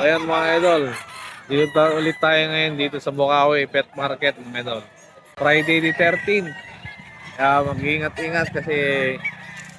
Ayan mga idol. Dito ulit tayo ngayon dito sa Bukawi Pet Market mga idol. Friday the 13. Kaya mag-ingat-ingat kasi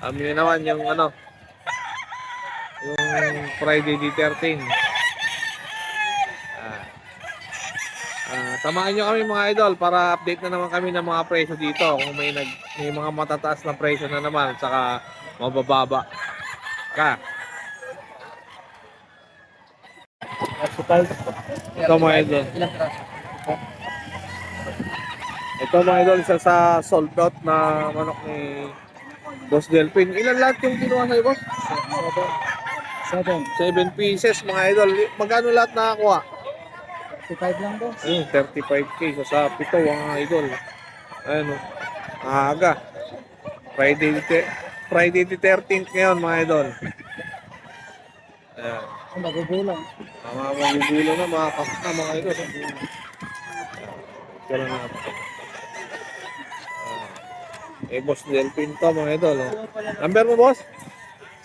yun naman yung yung Friday the 13. Samahan nyo kami mga idol para update na naman kami ng mga presyo dito. Kung may mga matataas na presyo na naman saka mabababa. Ito mga idol. Ito mga idol, isa sa sold out na manok ni Boss Delphin. Ilan lahat yung kinuha sa'yo, boss? 7 pieces mga idol. Magkano lahat nakakuha? 35 lang, boss. 35k. So sa pito mga idol. Ayun o. Aga. Friday the 13th ngayon mga idol. Ayan. Magugulang. Mga magugulo na, mga kakta mga idol. Ganun na po. Boss Delphin to mga idol. Number mo, boss?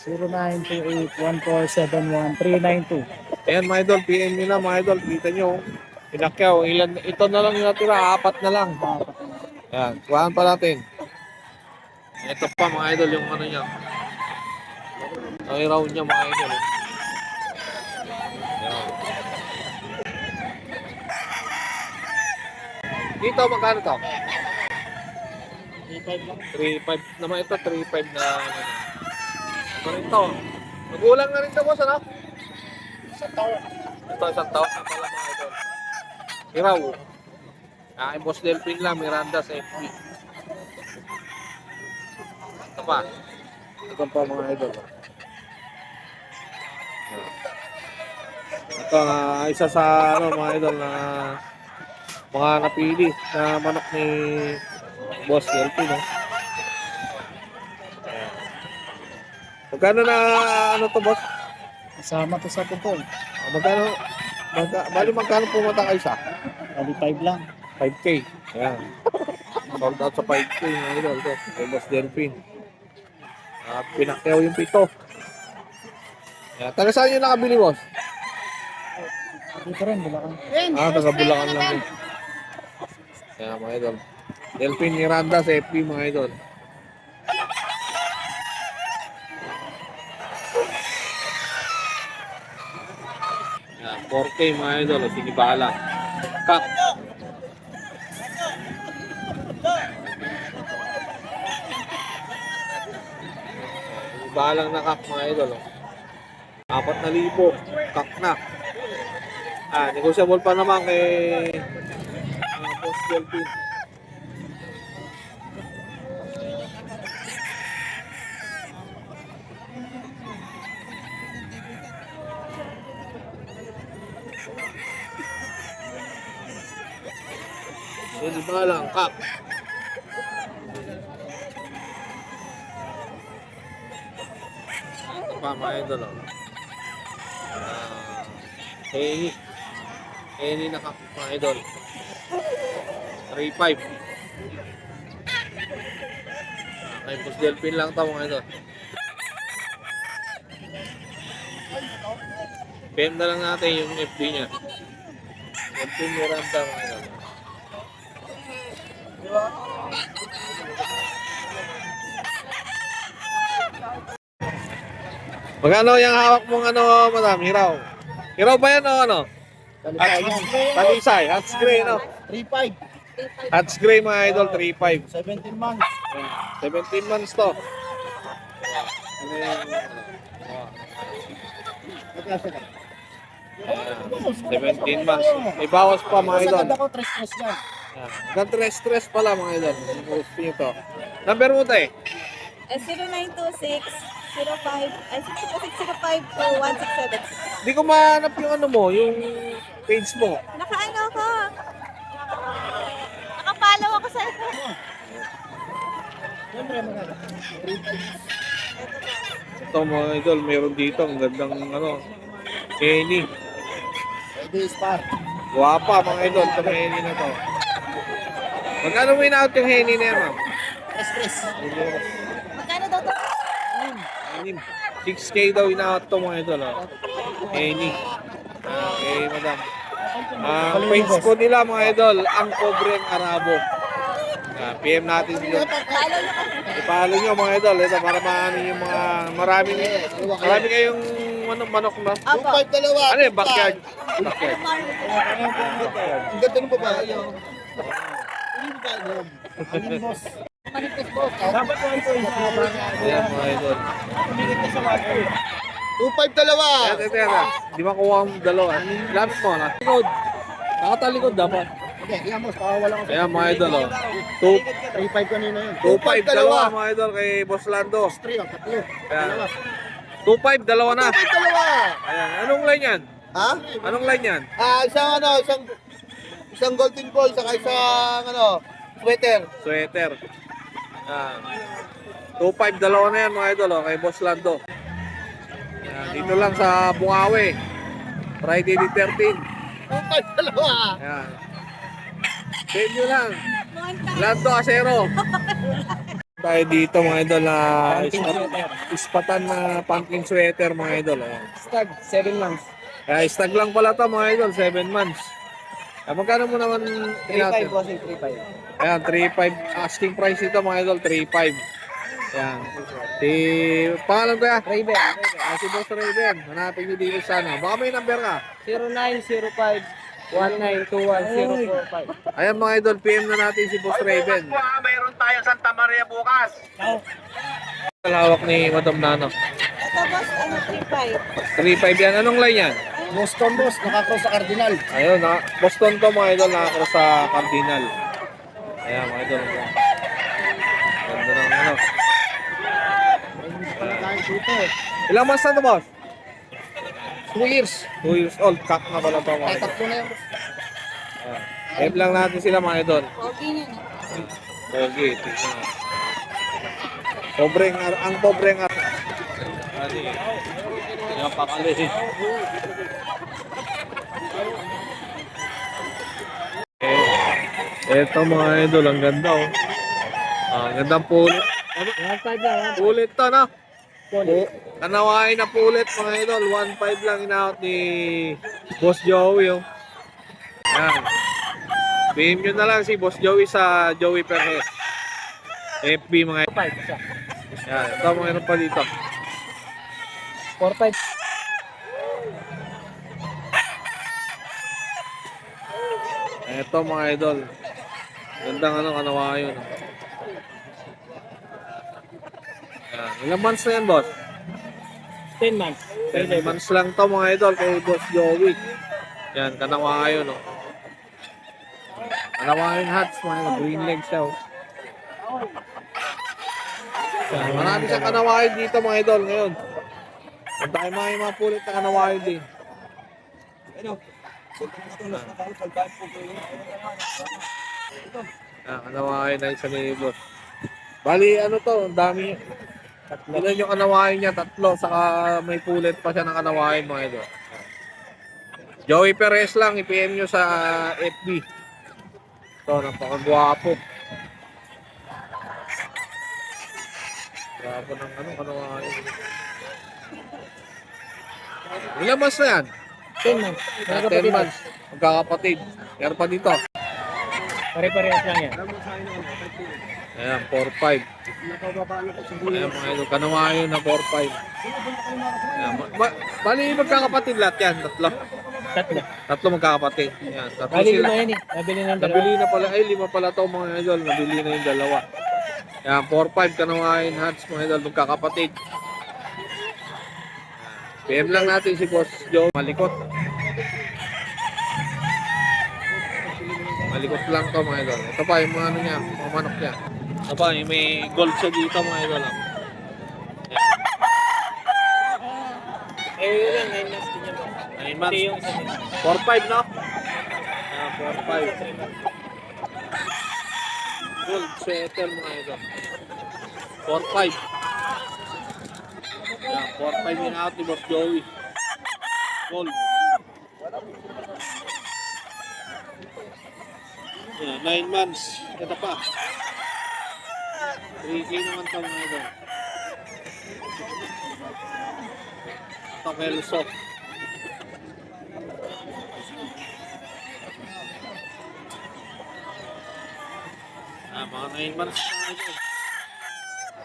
0928-1471-392. Ayan mga idol, PM nyo na mga idol. Kita nyo, pinakyaw. Ito na lang yung natira, 4 na lang. Ayan, kuhaan pa natin. Ito pa mga idol, yung niya. Ang round niya mga idol. Ayan. Dito, magkano to? 35 lang. 3.5 naman ito, 3.5 na ano rin to. Magulang na rin to, boss, ano? Isang taon. Ito, isang taon na pala mga idol. Iraw. Boss Delphin lang, Miranda sa FB. Ito pa. Ito pa mga idol. Ito, isa sa mga idol na mga napili na manok ni Boss Delphin, no? Magkano na to, boss? Kasama to sa pupol. Magkano pumata ka isa? 35 lang. 5K. Ayan. Sold out sa 5K mga idol. Ito, kay Boss Delphin. Pinakyaw yung pito. Ayan. Taga saan yung nakabili, boss? Dito rin, Bulacan. Taga Bulacan lang yun. Ayan mga idol. Delphin Miranda sa FB mga idol. Ayan, 4K mga idol. Sige bahala. Kak. Bahalang na kak mga idol. 4,000. Kak na. Negotiable pa naman kay Boss Delphin. Sige bahalang kak. Ito pa mga idol. Henny na kak mga idol. 3.5. Kay Boss Delphin lang ito mga idol. PM na lang natin yung FB niya. Delphin Miranda mga idol. Magkano yung hawak mong madam? Hiraw. Hiraw ba yan o ano? Talisay. Hats gray, no? 35. Hats gray mga idol, 3.5. 17 months. 17 months to. Ayan. 17 months. May bawas pa mga idol. Masagad ako, tres-tres yan. Stress pala mga idol. Gusto nyo to. Number mo tayo? 0926-05-167. Hindi ko mahanap yung yung page mo. Nakaano ko? Nakapalaw ako sa ito. Siyempre, maganda. Ito mga idol, mayroon dito. Ang gandang Henny. This part. Guwapa mga idol. Ito na Henny na to. Magkano mo in-out yung Henny na yan, ma'am? Tres-tres. Magkano daw to? 6K daw in-out to mga idol. Henny. kay madam. Ang page ko nila mga idol, ang pobreng Arabo. Yan, PM natin dito. I-follow nyo mga idol. Ito para maano yung mga marami kayong manok na. Apo. 2.5 dalawa. Ano yung backyard? Backyard. Ang ganda ng babae. Ang boss. Manifest boss. Dapat 1.5. Ayan mga idol. 2.5 dalawa. Ito. Di makuha ang dalawa. Lapit mo na. Likod. Nakatalikod dapat. Okay, yan boss. Wala ko. Ayan mga idol. 3.5 kanina yun. 2.5 dalawa mga idol kay Boss Lando. 3 tatlo. Ayan. 2.5 dalawa na. 2.5 dalawa. Ayan. Anong line yan? Ha? Anong line yan? Isang golden ball saka isang sweater. Sweater. Ayan. 2.5 dalawa na yan mga idol kay Boss Lando. Ayan. Dito lang sa Bungawi. Friday the 13. 2.5 dalawa. Ayan. Save nyo lang. Lando Acero. Tayo dito mga idol na ispatan na pumpkin sweater mga idol. Ayan. Stag, 7 months. Stag lang pala to mga idol, 7 months. Magkano mo naman natin? 3.5 bossing, 3.5. Ayan, 3.5. Asking price ito mga idol, 3.5. Ayan. Pangalan ko ya? Raven. Si Boss Raven. Hanapin nyo dito sana. Baka may number ka. 0905-1921-045. Ayan mga idol, PM na natin si Boss Raven. Mayroon tayong Santa Maria bukas. Hawak ni Madam Nano. Ito boss, 3.5. 3.5 yan. Anong line yan? Boston boss, nakakross sa Cardinal. Ayun, Boston to mga idol, nakakross sa Cardinal. Ayan mga idol. Ganda ng ano. Dito. Ilang months na to, boss? 2 years. 2 years old. Cock na pala to mga Ay, idol. tatlo na yan. Live lang natin sila mga idol. Okay na. Okay, tignan mo. Ang pobreng Ani. Napakali. Eto mga idol, ang ganda oh. Ang gandang pulit. Pulit to, no? Kanawain na pulit mga idol. 1.5 lang in-out ni Boss Joey oh. Yan. PM nyo na lang si Boss Joey sa Joey Perez. FB mga idol. 5 siya. Yan. Ito mga pa dito. 4.5. Ito mga idol. Gandang kanawain. Yan. Ilang months na yan, boss? 10 months. 10 months lang to mga idol kay Boss Joey. Yan, kanawain oh. Kanawain hats, mga green legs siya oh. Yan, marami siyang kanawain dito mga idol ngayon. Kung tayo mga pulit na kanawain din. Yan, kanawain na isa ni Boss. Bali ano to, ang dami. Ilan yung kanawain niya? 3, saka may pulit pa siya ng kanawain mga idol. Joey Perez lang, i-PM nyo sa FB. Ito, napakagwapo. Gwapo ng kanawain. Ilan months na yan? 10 months. 10 months. Magkakapatid. Meron pa dito. Pare-parehas lang yan. Ayan, 4-5. Ayan mga idol, kanawain na 4-5. Ayan, bali magkakapatid lahat yan, 3. 3 magkakapatid. Ayan, 3 Bali sila. lima yan eh. Nabili ng Nabili na pala, ay 5 pala to mga idol, nabili na yung 2. Ayan, 4-5 kanawain hats mga idol, magkakapatid. PM lang natin si Boss Joe, malikot. Malikot lang to mga idol. Ito pa yung mga ano niya, mga manok niya. Ito pa, may gold siya dito mga idol. Eh, yun lang. 9 months din yan. 9 months. 4-5 no? 4-5. Gold sweater mga idol. 4-5. Yan, 4-5 yung out ni Boss Joey. Gold. Yan, 9 months. Ito pa. 3K naman ito mga idol. Ito Kelso. Mga 9 months na ito.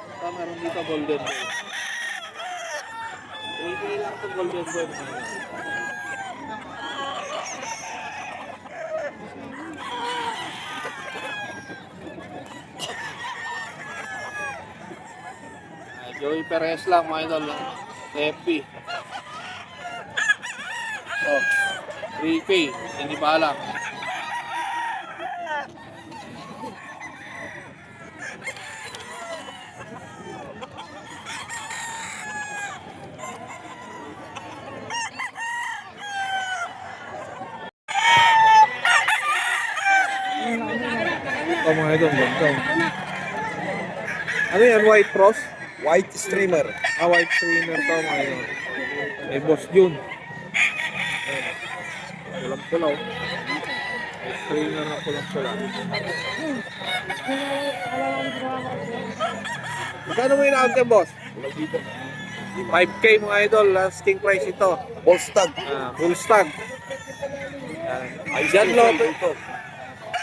Ito, meron dito golden boy. 3K lang ito golden boy. Joey Perez lang mga idol. FP. Oh, 3K. Hindi pa alam. Ito mga idol. Ito. Ano yan? White cross? White streamer. White streamer to mga idol. May Boss June. Pulang-pulaw. White streamer na pulang-pulaw. Magkano mo in-out yan, boss? 5K mga idol. Asking price ito. Bolstag. Full stag. Jan Lopez.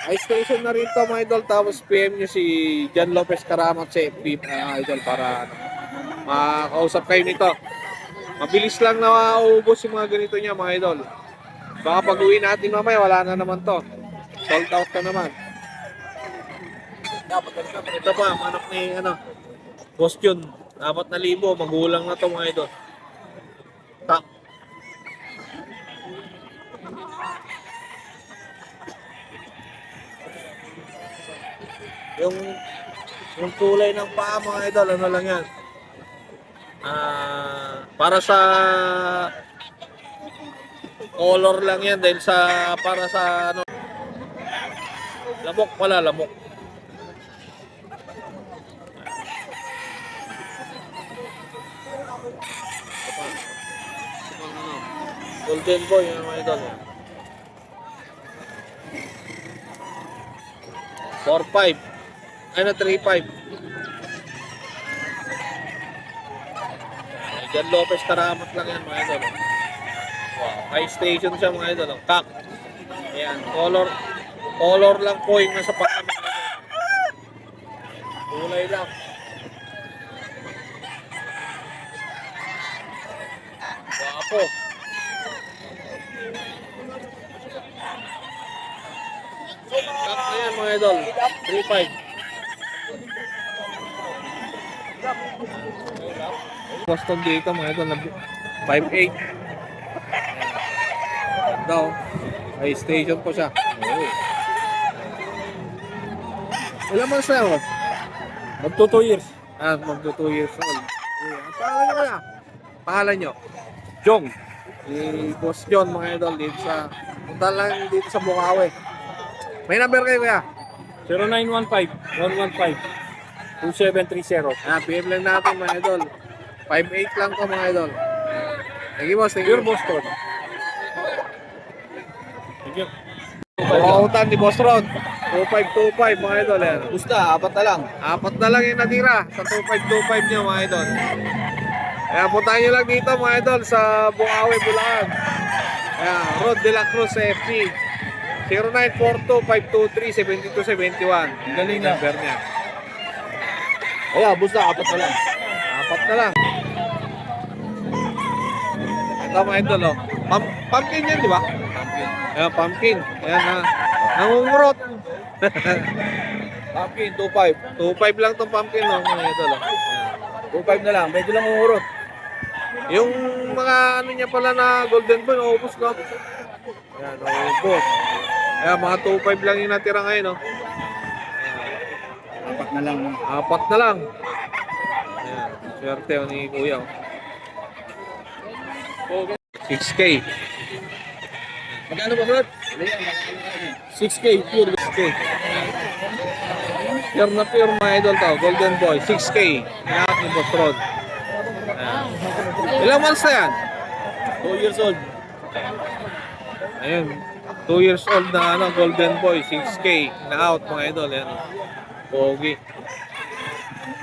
Ice station na rin to mga idol. Tapos PM nyo si Jan Lopez Karamat sa FB mga idol para makausap kayo nito. Mabilis lang na maubos yung mga ganito niya mga idol. Baka pag uwi natin mamaya wala na naman to. Sold out ka naman. Ito pa, manok ni Boss Jun. 4,000. Magulang na to mga idol. Tak. Yung kulay ng paa mga idol, ano lang yan? Para sa color lang yan dahil para sa lamok, wala lamok. Golden boy yung mga idol. 4-5. 3-5. Jan Lopez Karamat lang yan mga idol. Wow. High station siya mga idol. Kak. Ayan. Color lang po yung nasa paa mga idol. Kulay lang. Wapo. Kak na yan mga idol. 3-5. Boston dito mga idol. 5-8. Daw. High station po siya. Ilan months na yun? Magto 2 years. Magto 2 years old. Ang pangalan nyo kaya? Pangalan nyo? Jong. Si Boss John mga idol dito sa punta lang dito sa Bukawi. May number kayo kaya? 0915-115-2730. PM lang natin mga idol. 5'8 lang to mga idol. Thank you boss. Thank you. Pure Boston. Thank you. Pautan ni Boss Rod. 2525 mga idol. Yan. Gusta, 4 na lang. 4 na lang yung natira sa 2525 niya mga idol. Kaya puntahan nyo lang dito mga idol sa Bukawi, Bulacan. Kaya Rod de la Cruz sa FB. 0942-523-7271. Galing na. Number niya. Kaya, busta, 4 na lang. 4 na lang. Ito mga idol oh. Pumpkin yan di ba? Ayan, pumpkin. Ayan na. Nangungurot. Pumpkin, 2.5. 2.5 lang tong pumpkin no, mga idol oh. Ayan. 2.5 na lang. Medyo lang umurot. Yung mga ano niya pala na golden boy, naubos ko. Ayan, naubos. Ayan, mga 2.5 lang yung natira ngayon no. 4 na lang. 4 na lang. Ayan, swerte oh, ni Kuya oh. 6K. Magkano ba, sir? 6K, pure 6K. Pure na pure mga idol to, golden boy, 6K. Inaat ni Boss Rod. Ilang months na yan? 2 years old. Ayun, 2 years old na golden boy, 6K. Na-out mga idol, yan. Pogi.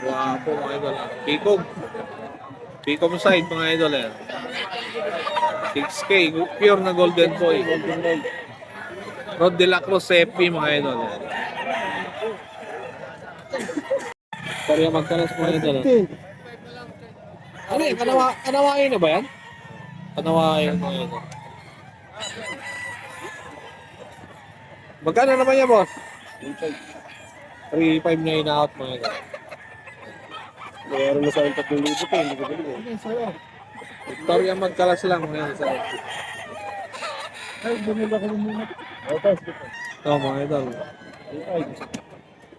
Wapo mga idol. Pikog. Pikog side mga idol, yan. 6K, pure na golden boy. Rod de la Cruz FP mga idol. Yan. Victoria magkalas mga idol. Ano yun? Kanawain na ba yan? Kanawain mga idol. Magkano naman yan, boss? 3.5 na in-out mga idol. Meron na sa akin 3,000 pa, hindi ko bili. Victoria magkalas lang mga idol. Ay, bumili ako muna. Ito mga idol.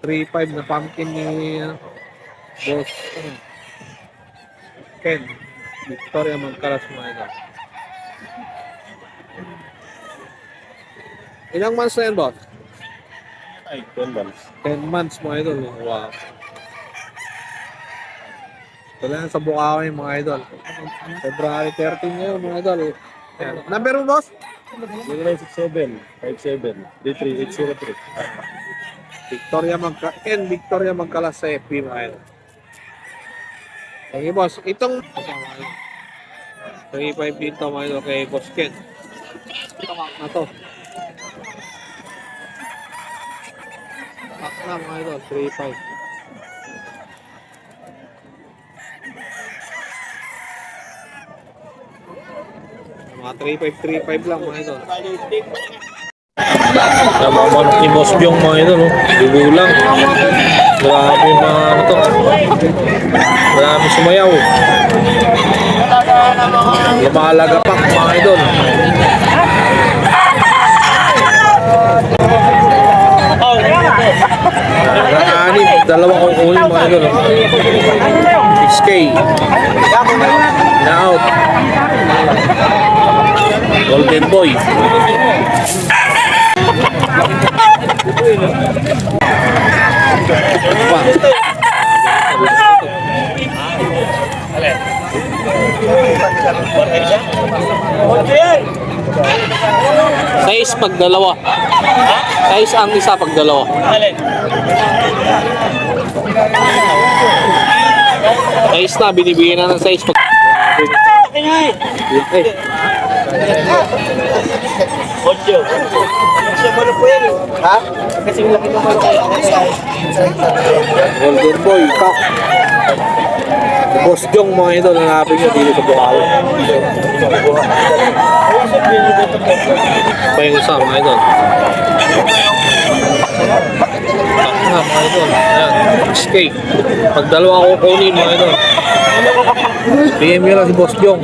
3.5 na pumpkin ni boss. Ken. Victoria magkalas mga idol. Ilang months na yan, boss? Ay, 10 months. 10 months mga idol. Wow. Ito lang sa Bukawi mga idol. February 13 ngayon mga idol. Ayan. Number mo, boss? 0967-57-D3803. Victoria magkalas sa FB mga idol. Okay, boss. Itong 3.5 dito mga idol kay Boss Ken. Ito na to. Pak na mga idol, 3.5. Mga 3.5 lang mga idol. Namamanok ni Boss Byong mga idol, oh. Dugulang. Grabe yung mga ano to. Marami sumayaw. Lumalagapak mga idol. Nakaanip, dalawang kukunin mga idol. 6K. Na out. Golden Boy. Size pag dalawa. Size ang isa pag dalawa. Size na, binibigyan na ng size pag... Ha? Kasi laki naman Golden Boy, Kak. Boss Jong mga idol, hanapin nyo dito sa Bukawi. Pa yung isa mga idol. Tak na mga idol. Ayan, 6K. Pag dalawa ko kunin mga idol. PM nyo lang si Boss Jong.